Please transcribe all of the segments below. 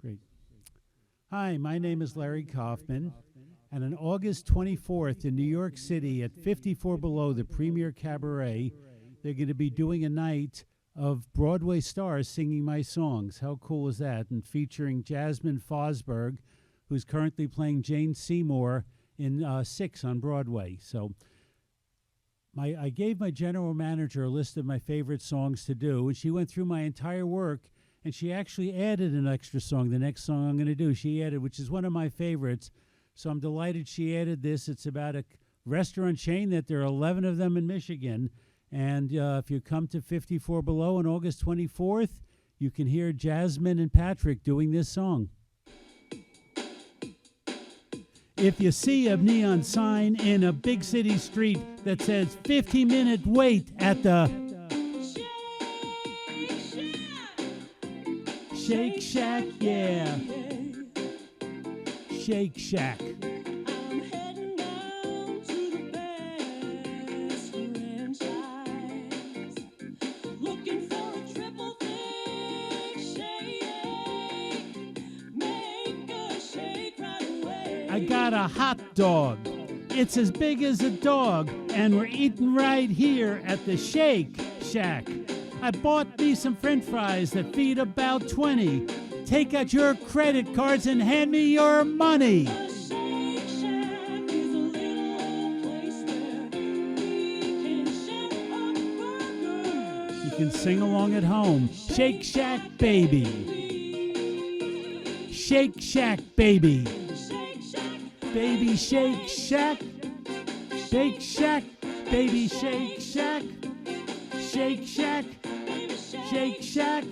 Great. Hi, my name is Larry Kaufman, and on August 24th in New York City at 54 Below, the Premier Cabaret, they're going to be doing a night of Broadway stars singing my songs. How cool is that? And featuring Jasmine Fosberg, who's currently playing Jane Seymour in Six on Broadway. So I gave my general manager a list of my favorite songs to do, and she went through my entire work, and she actually added an extra song, the next song I'm going to do. She added, which is one of my favorites, so I'm delighted she added this. It's about a restaurant chain that there are 11 of them in Michigan, and if you come to 54 Below on August 24th, you can hear Jasmine and Patrick doing this song. If you see a neon sign in a big city street that says 50-minute wait at the Shake Shack, yeah. Shake Shack. I'm heading down to the best franchise, looking for a triple thick shake, make a shake right away. I got a hot dog. It's as big as a dog, and we're eating right here at the Shake Shack. I bought me some french fries that feed about 20. Take out your credit cards and hand me your money. A Shake Shack is a little old place where we can share our burgers. You can sing along at home. Shake Shack, baby. Shake Shack, baby. Shake Shack, Baby Shake Shack. Shake Shack, baby Shake Shack. Shake Shack, Shake Shack.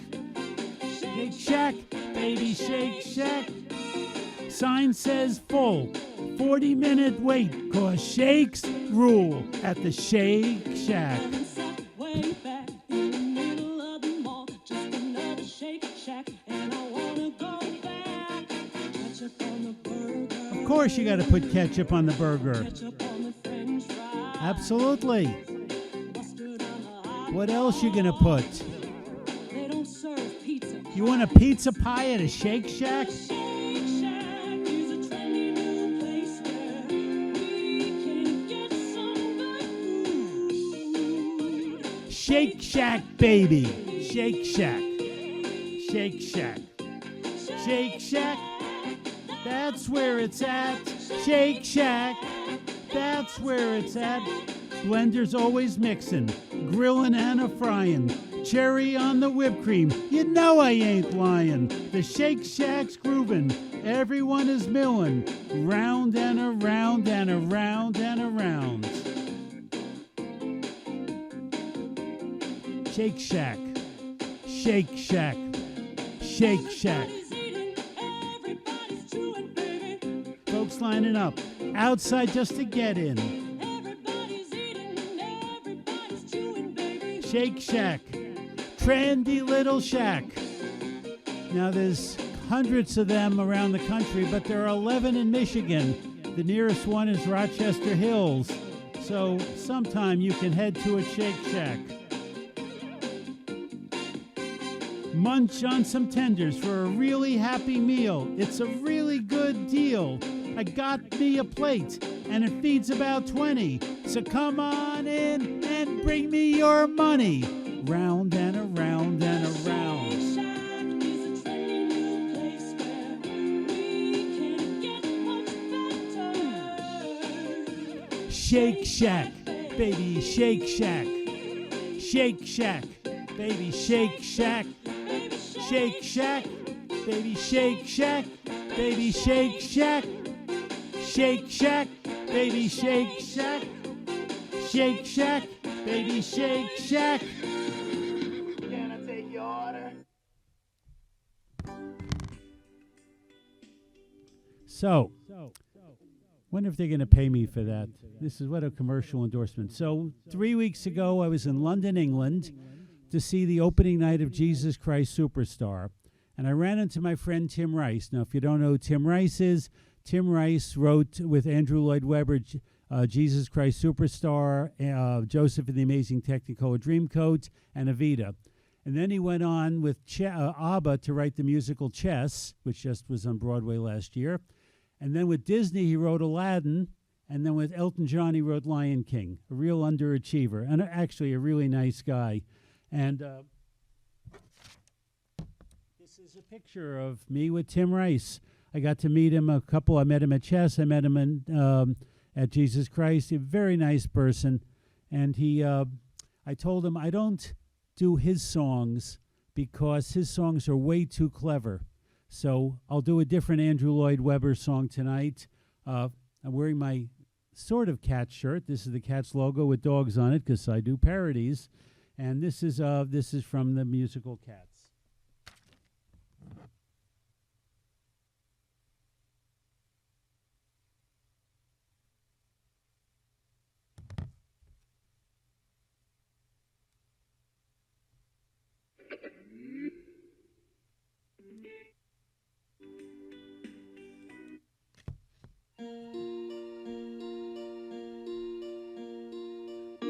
Shake Shack, baby Shake Shack. Sign says full, 40-minute wait, 'cause shakes rule at the Shake Shack. I'm sat way back in the middle of the mall, just another Shake Shack, and I wanna go back. Ketchup on the burger. Of course you got to put ketchup on the burger. Ketchup on the french fries. Absolutely. Mustard on the hot What else you gonna put? They don't serve pizza. You want a pizza pie at a Shake Shack? Shake Shack is a trendy new place where we can get some good food. Shake Shack, baby. Shake Shack. Shake Shack. Shake Shack. That's where it's at. Shake Shack. That's where it's at. Blender's always mixing, grillin' and a fryin'. Cherry on the whipped cream, you know I ain't lying. The Shake Shack's groovin', everyone is millin', round and around and around and around. Shake Shack, Shake Shack, Shake Shack. Everybody's eating, everybody's chewing, baby. Folks lining up outside just to get in. Everybody's eating, everybody's chewing, baby. Shake Shack, trendy little shack. Now there's hundreds of them around the country, but there are 11 in Michigan. The nearest one is Rochester Hills. So sometime you can head to a Shake Shack. Munch on some tenders for a really happy meal. It's a really good deal. I got me a plate, and it feeds about 20. So come on in and bring me your money. Round and around and around. Shake Shack is a trendy new place where we can get much better. Shake Shack, baby, Shake Shack. Shake Shack, baby, Shake Shack. Shake Shack, baby, Shake Shack. Baby, Shake Shack. Shake Shack, baby, Shake Shack. Shake Shack, baby, Shake Shack. Can I take your order? So, wonder if they're going to pay me for that. This is what a commercial endorsement. So, 3 weeks ago, I was in London, England, to see the opening night of Jesus Christ Superstar. And I ran into my friend Tim Rice. Now, if you don't know who Tim Rice is, Tim Rice wrote with Andrew Lloyd Webber Jesus Christ Superstar, Joseph and the Amazing Technicolor Dreamcoat, and Evita. And then he went on with ABBA to write the musical Chess, which just was on Broadway last year. And then with Disney, he wrote Aladdin. And then with Elton John, he wrote Lion King, a real underachiever, and actually a really nice guy. And this is a picture of me with Tim Rice. I got to meet him I met him at Chess. I met him at Jesus Christ. A very nice person. And I told him I don't do his songs because his songs are way too clever. So I'll do a different Andrew Lloyd Webber song tonight. I'm wearing my sort of Cats shirt. This is the Cats logo with dogs on it because I do parodies. And this is from the musical Cats.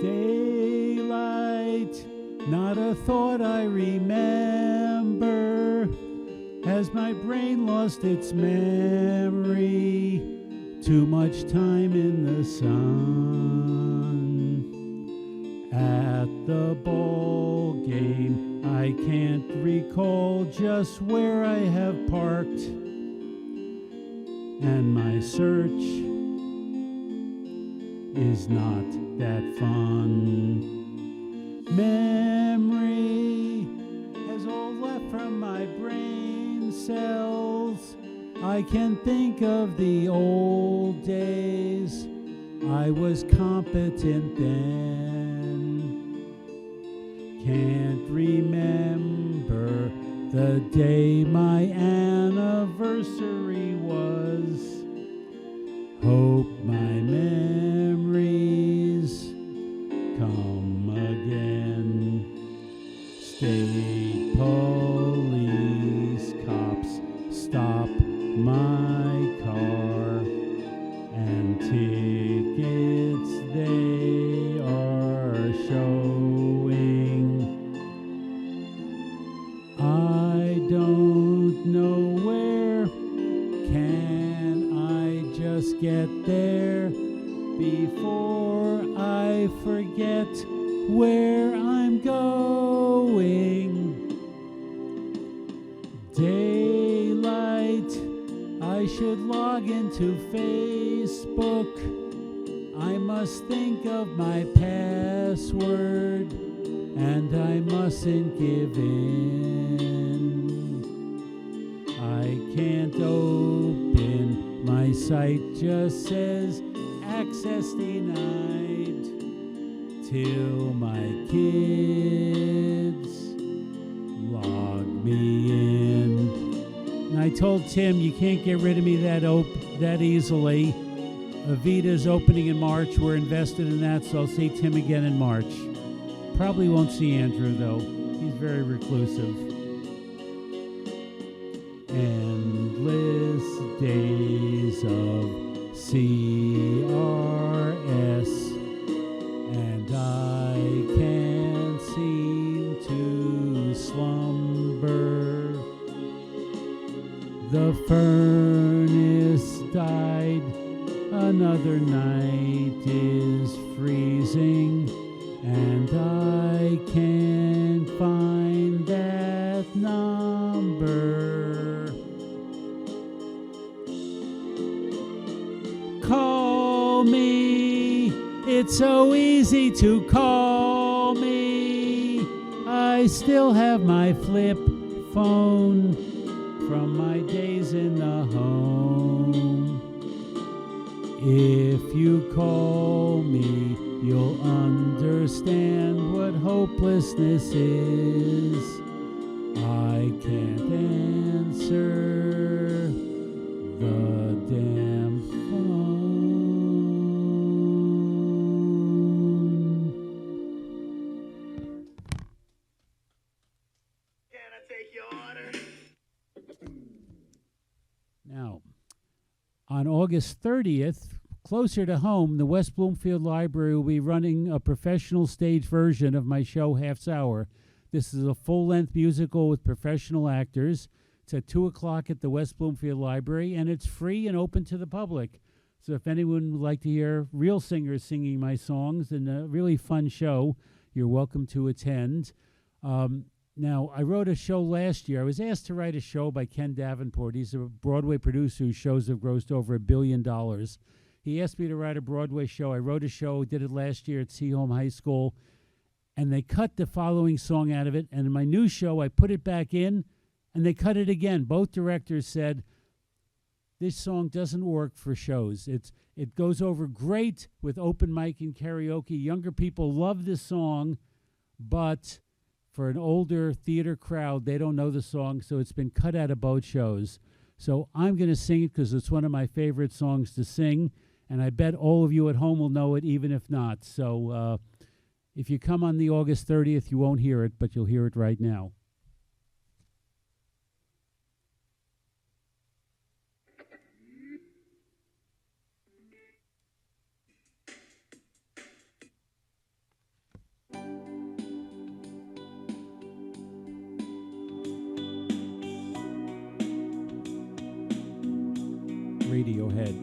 Daylight, not a thought I remember. Has my brain lost its memory? Too much time in the sun. At the ball game, I can't recall just where I have parked. And my search is not that fun. Memory has all left from my brain cells. I can think of the old days. I was competent then. Can't remember the day my anniversary was. Hope my memories come again. State police cops stop my car, and tickets they are showing. I don't know where. Can I just get there before I forget where I'm going? Daylight, I should log into Facebook. I must think of my password, and I mustn't give in. I can't open my site, just says access denied till my kids log me in. And I told Tim, you can't get rid of me that easily. Evita's opening in March. We're invested in that, so I'll see Tim again in March. Probably won't see Andrew, though. He's very reclusive. Endless days of CRS, and I can't seem to slumber. The furnace died, another night is freezing, and I can't find that number. Call me, it's so easy to call me. I still have my flip phone from my days in the home. If you call me, you'll understand what hopelessness is. I can't answer the damn phone. Can I take your order? Now, on August 30th, closer to home, the West Bloomfield Library will be running a professional stage version of my show, Half Hour. This is a full-length musical with professional actors. It's at 2 o'clock at the West Bloomfield Library, and it's free and open to the public. So if anyone would like to hear real singers singing my songs and a really fun show, you're welcome to attend. Now, I wrote a show last year. I was asked to write a show by Ken Davenport. He's a Broadway producer whose shows have grossed over $1 billion. He asked me to write a Broadway show. I wrote a show, did it last year at Seaholm High School, and they cut the following song out of it. And in my new show, I put it back in, and they cut it again. Both directors said, this song doesn't work for shows. It goes over great with open mic and karaoke. Younger people love this song, but for an older theater crowd, they don't know the song, so it's been cut out of both shows. So I'm going to sing it because it's one of my favorite songs to sing, and I bet all of you at home will know it, even if not. So if you come on the August 30th, you won't hear it, but you'll hear it right now. Radiohead.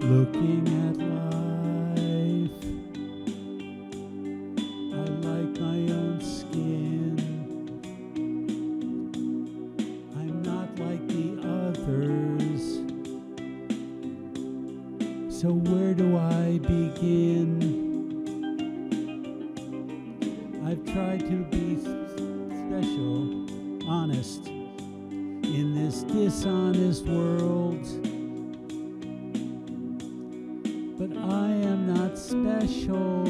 Looking at life, I like my own skin. I'm not like the others. So where do I begin? I've tried to be special, honest, in this dishonest world. But I am not special,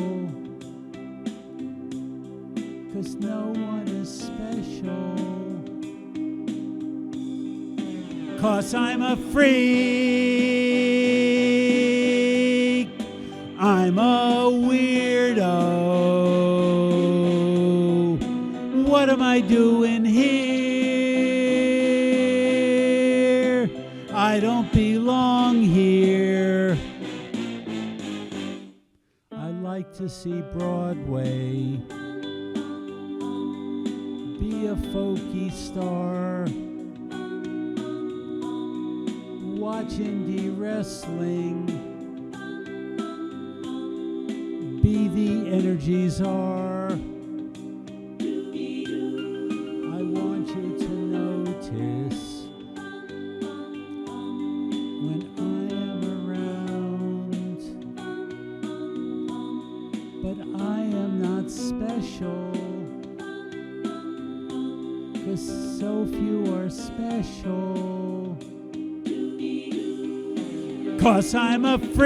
'cause no one is special. 'Cause I'm a freak, I'm a weirdo. What am I doing here? I don't belong here. I like to see Broadway, be a folky star, watch indie wrestling, be the energy czar. So few are special. 'Cause I'm a freak,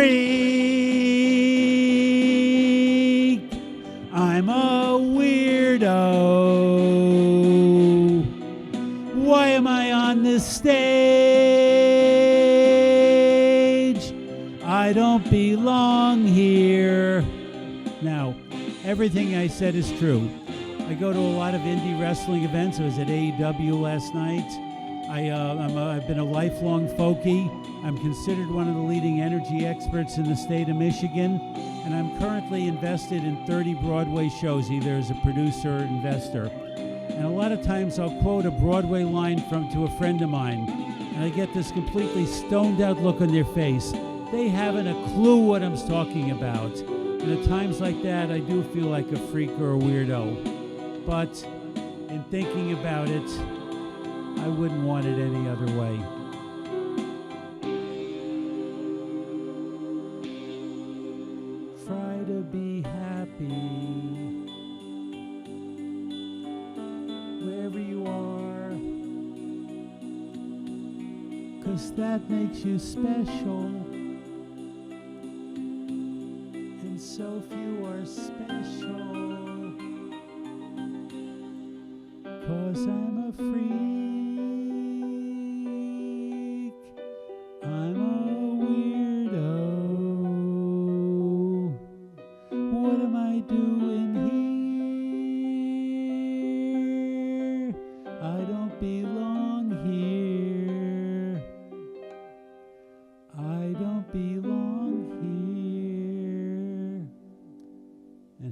I'm a weirdo. Why am I on this stage? I don't belong here. Now, everything I said is true. I go to a lot of indie wrestling events. I was at AEW last night. I've been a lifelong folkie. I'm considered one of the leading energy experts in the state of Michigan, and I'm currently invested in 30 Broadway shows, either as a producer or investor. And a lot of times I'll quote a Broadway line to a friend of mine, and I get this completely stoned out look on their face. They haven't a clue what I'm talking about. And at times like that, I do feel like a freak or a weirdo. But in thinking about it, I wouldn't want it any other way. Try to be happy wherever you are, 'cause that makes you special, and so few are special. 'Cause I'm a freak, I'm a weirdo. What am I doing here? I don't belong here.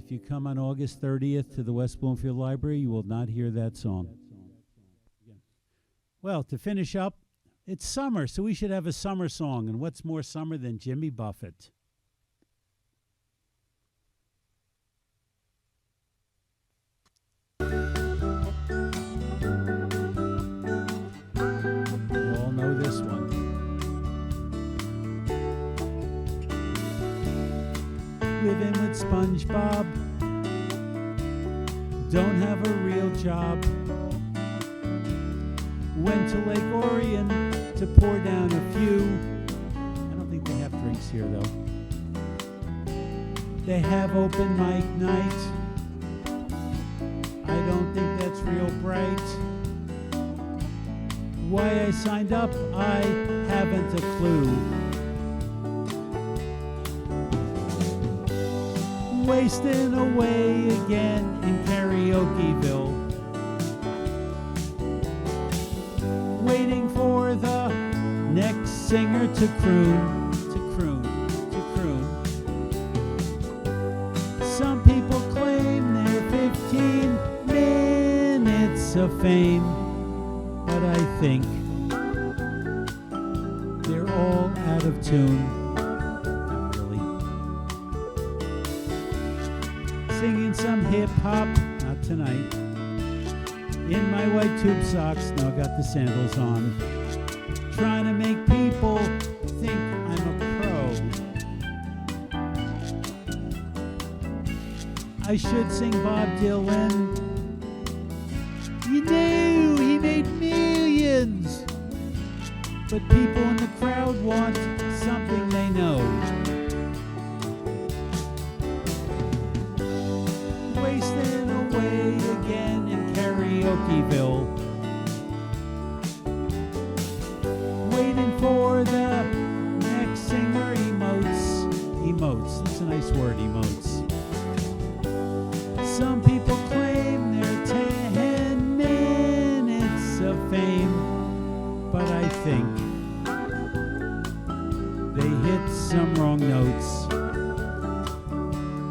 If you come on August 30th to the West Bloomfield Library, you will not hear that song. Well, to finish up, it's summer, so we should have a summer song. And what's more summer than Jimmy Buffett? You all know this one. Living with SpongeBob, don't have a real job. Went to Lake Orion to pour down a few. I don't think they have drinks here, though. They have open mic night. I don't think that's real bright. Why I signed up, I haven't a clue. Wasting away again in Karaokeville. Waiting for the next singer to croon, to croon, to croon. Some people claim they're 15 minutes of fame, but I think they're all out of tune. Not really. Singing some hip-hop, not tonight. In my white tube socks, now I got the sandals on. Trying to make people think I'm a pro. I should sing Bob Dylan. You know, he made millions. But people in the crowd want something they know. Wasting away again in Karaokeville. Waiting for the next singer. Emotes. Emotes. That's a nice word, emotes. Some people claim they're 10 minutes of fame, but I think they hit some wrong notes.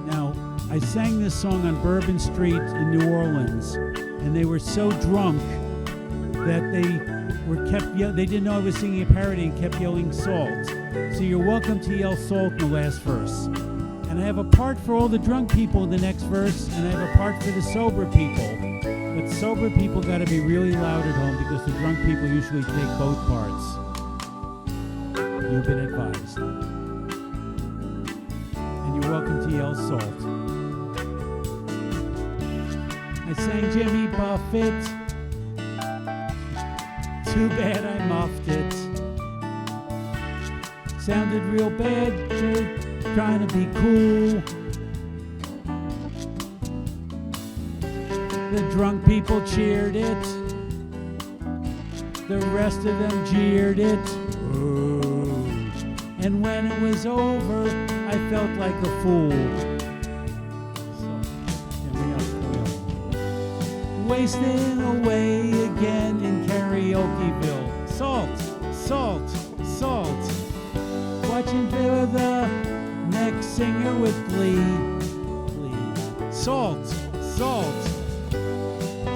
Now, I sang this song on Bourbon Street in New Orleans, and they were so drunk that they didn't know I was singing a parody and kept yelling salt. So you're welcome to yell salt in the last verse. And I have a part for all the drunk people in the next verse, and I have a part for the sober people. But sober people got to be really loud at home because the drunk people usually take both parts. You've been advised. And you're welcome to yell salt. I sang Jimmy Buffett. Too bad I muffed it. Sounded real bad, trying to be cool. The drunk people cheered it. The rest of them jeered it. Ooh. And when it was over, I felt like a fool. Wasting away again in Karaokeville. Salt, salt, salt. Watching for the next singer with glee. Glee. Salt, salt.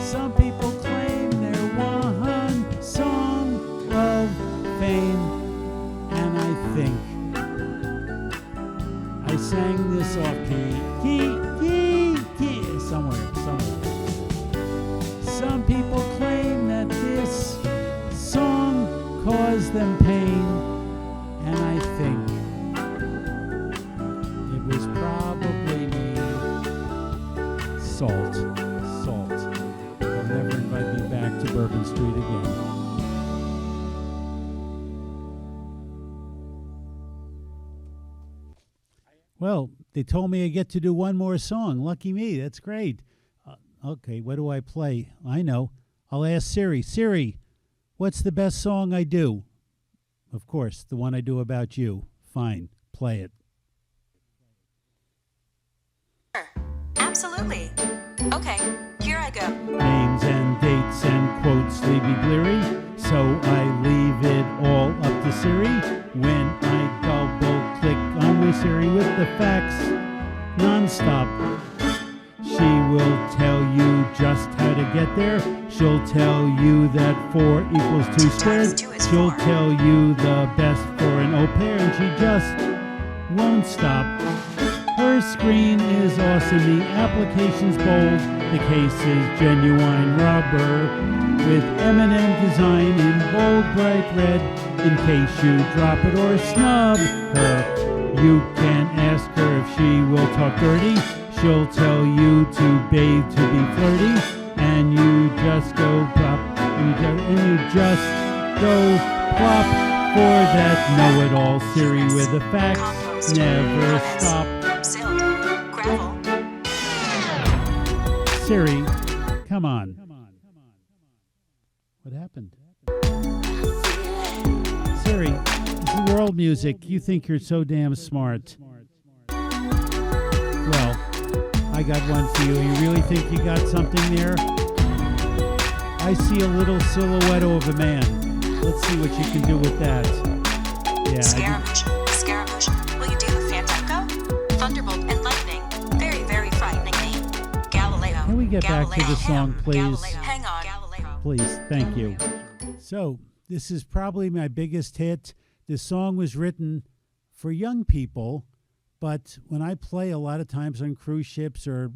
Some people claim they're one song of fame, and I think I sang this off key, somewhere. Some people claim that this song caused them pain, and I think it was probably me. Salt. They'll never invite me back to Bourbon Street again. Well, they told me I get to do one more song. Lucky me. That's great. Okay, what do I play? I know. I'll ask Siri. Siri, what's the best song I do? Of course, the one I do about you. Fine, play it. Sure. Absolutely. Okay, here I go. Names and dates and quotes leave me bleary, so I leave it all up to Siri. When I double click on my Siri with the facts, non-stop. will tell you just how to get there. She'll tell you that 4 equals 2 squared. 2 is She'll 4. tell you the best for an au pair, and she just won't stop. Her screen is awesome, the application's bold, the case is genuine rubber, with M&M design in bold bright red, in case you drop it or snub her. You can ask her if she will talk dirty, she'll tell you to bathe to be flirty, and you just go plop, and you just go plop for that know-it-all Siri with the facts, Compost. never Lettuce. stop. Silt. Gravel. Siri, come on. What happened? Siri, this is world music. You think you're so damn smart. Well, I got one for you. You really think you got something there? I see a little silhouette of a man. Let's see what you can do with that. Yeah. Scaramouche. Scaramouche. Will you do Fandango? Thunderbolt and lightning. Very, very frightening me. Galileo. Can we get back to the song, please? Galileo. Hang on. Galileo. Please, thank you. So, this is probably my biggest hit. This song was written for young people, but when I play a lot of times on cruise ships or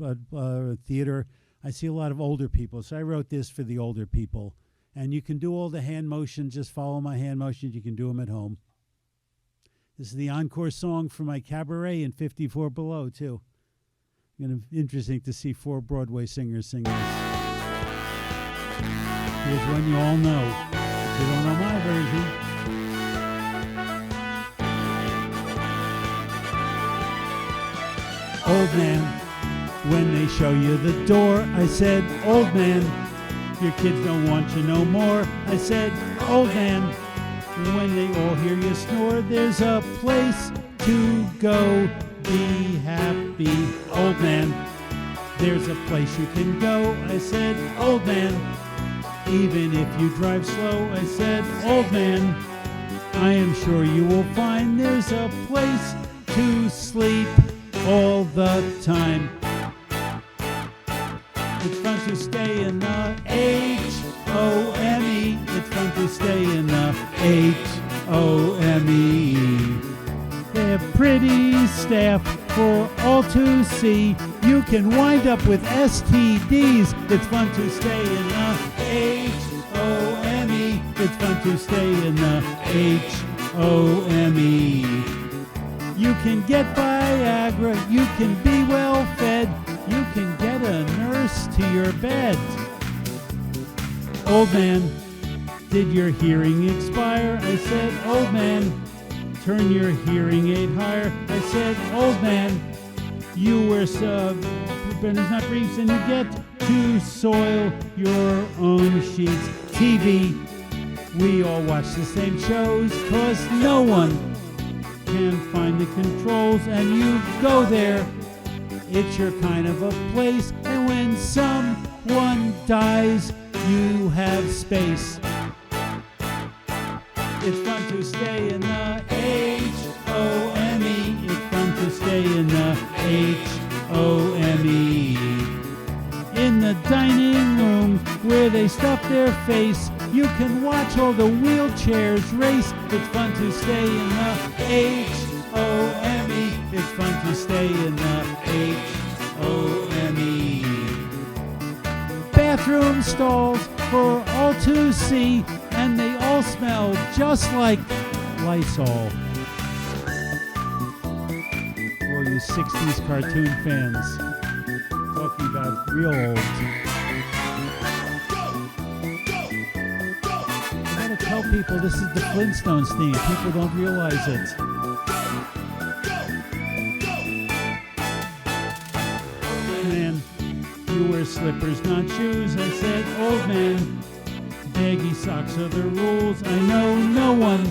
theater, I see a lot of older people. So I wrote this for the older people. And you can do all the hand motions. Just follow my hand motions. You can do them at home. This is the encore song for my cabaret in 54 Below, too. Interesting to see 4 Broadway singers sing this. Here's one you all know. If you don't know my version. Old man, when they show you the door, I said, old man, your kids don't want you no more. I said, old man, when they all hear you snore, there's a place to go. Be happy, old man. There's a place you can go. I said, old man. Even if you drive slow, I said, old man. I am sure you will find there's a place to sleep all the time. It's fun to stay in the H-O-M-E. It's fun to stay in the H-O-M-E. They have pretty staff for all to see. You can wind up with STDs. It's fun to stay in the H-O-M-E. It's fun to stay in the H-O-M-E. You can get Viagra. You can be well fed. You can get a nurse to your bed. Old man, did your hearing expire? I said, old man. Turn your hearing aid higher. I said, old man, you wear benders, not briefs, and you get to soil your own sheets. TV, we all watch the same shows, cause no one can find the controls, and you go there. It's your kind of a place, and when someone dies, you have space. It's fun to stay in the H-O-M-E. It's fun to stay in the H-O-M-E. In the dining room where they stuff their face, you can watch all the wheelchairs race. It's fun to stay in the H-O-M-E. It's fun to stay in the H-O-M-E. Bathroom stalls for all to see, and they all smell just like Lysol. For you 60s cartoon fans, talking about real old. I gotta tell people this is the Flintstones theme. People don't realize it. Man, you wear slippers, not shoes. I said, old man. Baggy socks are the rules. I know no one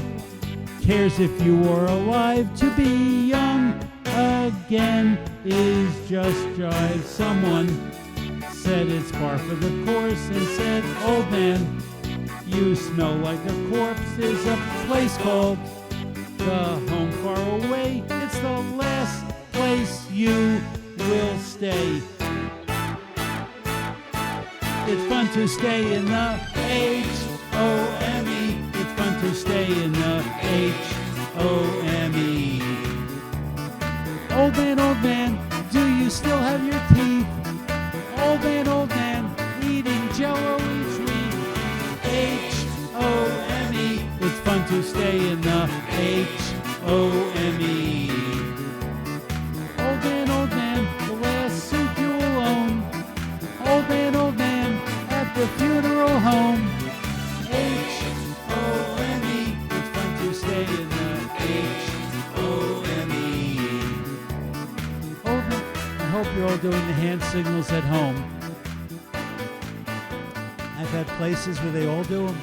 cares if you are alive. To be young again is just jive. Someone said it's par for the course and said, old man, you smell like a corpse. There's a place called the Home Far Away. It's the last place you will stay. It's fun to stay in the H-O-M-E. It's fun to stay in the H-O-M-E. Old man, do you still have your teeth? Old man, eating Jell-O each week. H-O-M-E. It's fun to stay in the H-O-M-E. Old man, the last suit you will own. Old man, at the funeral home. H-O-M-E. It's fun to stay in the H-O-M-E. Old man, I hope you're all doing the hand signals at home. I've had places where they all do them.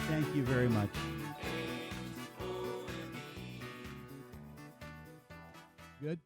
Thank you very much. Good?